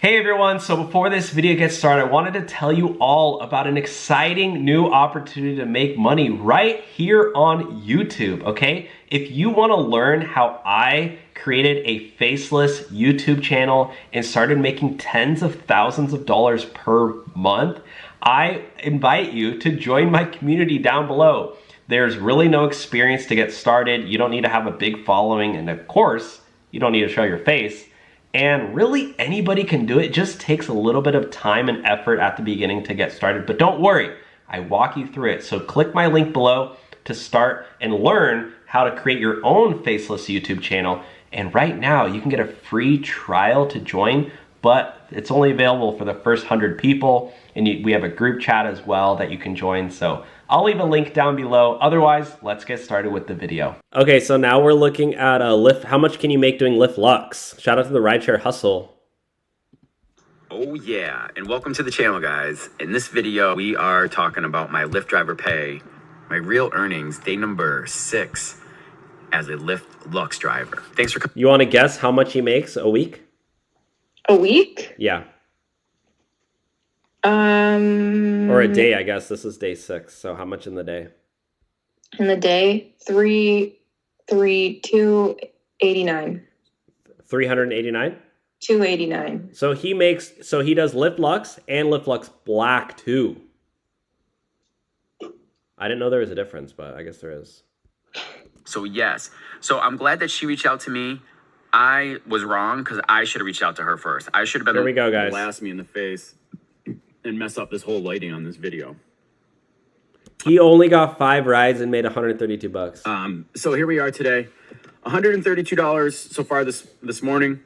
Hey everyone, so before this video gets started, I wanted to tell you all about an exciting new opportunity to make money right here on YouTube, okay? If you want to learn how I created a faceless YouTube channel and started making tens of thousands of dollars per month, I invite you to join my community down below. There's really no experience to get started. You don't need to have a big following, and of course, you don't need to show your face. And really anybody can do it. It just takes a little bit of time and effort at the beginning to get started. But don't worry, I walk you through it. So click my link below to start and learn how to create your own faceless YouTube channel. And right now you can get a free trial to join, but it's only available for the first 100 people. And we have a group chat as well that you can join. So I'll leave a link down below. Otherwise, let's get started with the video. Okay, so now we're looking at Lyft. How much can you make doing Lyft Lux? Shout out to the Rideshare Hustle. Oh yeah, and welcome to the channel, guys. In this video, we are talking about my Lyft driver pay, my real earnings, day number 6 as a Lyft Lux driver. Thanks for coming. You want to guess how much he makes a week? A week? Yeah. Or a day, I guess. This is day 6. So how much in the day? In the day, 289. 389? 289. So he does Lyft Lux and Lyft Lux Black too. I didn't know there was a difference, but I guess there is. So yes, so I'm glad that she reached out to me. I was wrong because I should have reached out to her first. I should have been. There we go, guys. Blast me in the face and mess up this whole lighting on this video. He only got 5 rides and made 132 bucks. So here we are today, $132 so far this morning.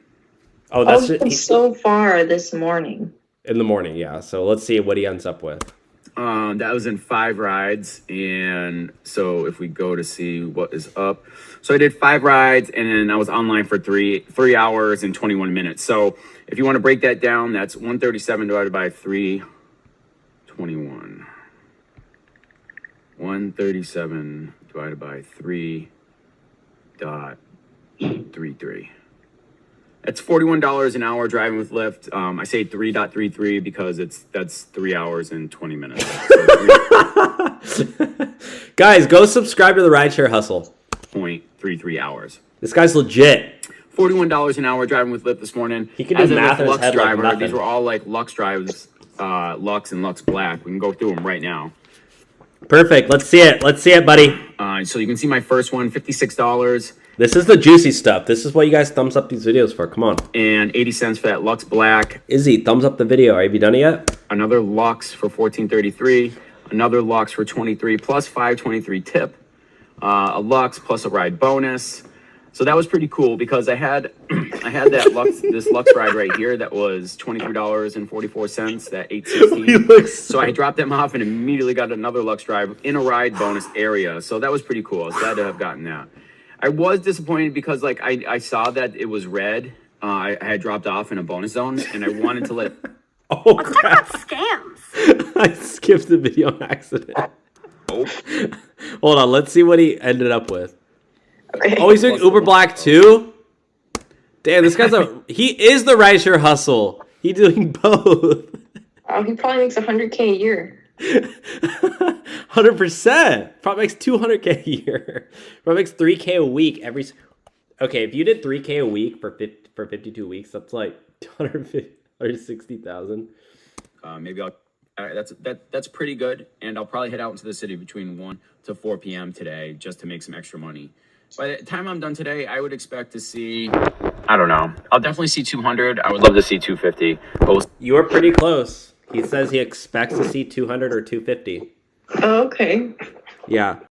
Oh, that's so far this morning. In the morning, yeah. So let's see what he ends up with. That was in 5 rides, and so if we go to see what is up, so I did 5 rides, and then I was online for 3 hours and 21 minutes. So if you want to break that down, that's 137 divided by 321. 137 divided by 3.33. That's $41 an hour driving with Lyft. I say 3.33 because that's 3 hours and 20 minutes. So Guys, go subscribe to the Rideshare Hustle. 0.33 hours. This guy's legit. $41 an hour driving with Lyft this morning. He can do math in his head like nothing. These were all like Lux drivers, Lux and Lux Black. We can go through them right now. Perfect. Let's see it. Let's see it, buddy. So you can see my first one, $56. This is the juicy stuff. This is what you guys thumbs up these videos for. Come on. And 80 cents for that Lux Black. Izzy, thumbs up the video. Have you done it yet? Another Lux for $14.33. Another Lux for $23 plus $5.23 tip. A Lux plus a ride bonus. So that was pretty cool because I had that Lux, this Lux ride right here that was $23.44, that 816. So I dropped them off and immediately got another Lux drive in a ride bonus area. So that was pretty cool. I was glad to have gotten that. I was disappointed because like I saw that it was red. I had dropped off in a bonus zone and I wanted to let. Oh crap! Scams. I skipped the video on accident. Oh. Hold on, let's see what he ended up with. Okay. Oh, he's doing Uber Black too? Damn, this guy's he is the Rideshare Hustle. He's doing both. Oh, he probably makes 100K a year. 100%. Probably makes 200K a year. Probably makes 3K a week every. Okay, if you did 3K a week for 52 weeks, that's like 160,000. Maybe I'll. That's pretty good, and I'll probably head out into the city between 1 to 4 p.m. today just to make some extra money. By the time I'm done today, I would expect to see. I don't know. I'll definitely see 200. I would love to see 250. You are pretty close. He says he expects to see 200 or 250. Oh, okay. Yeah.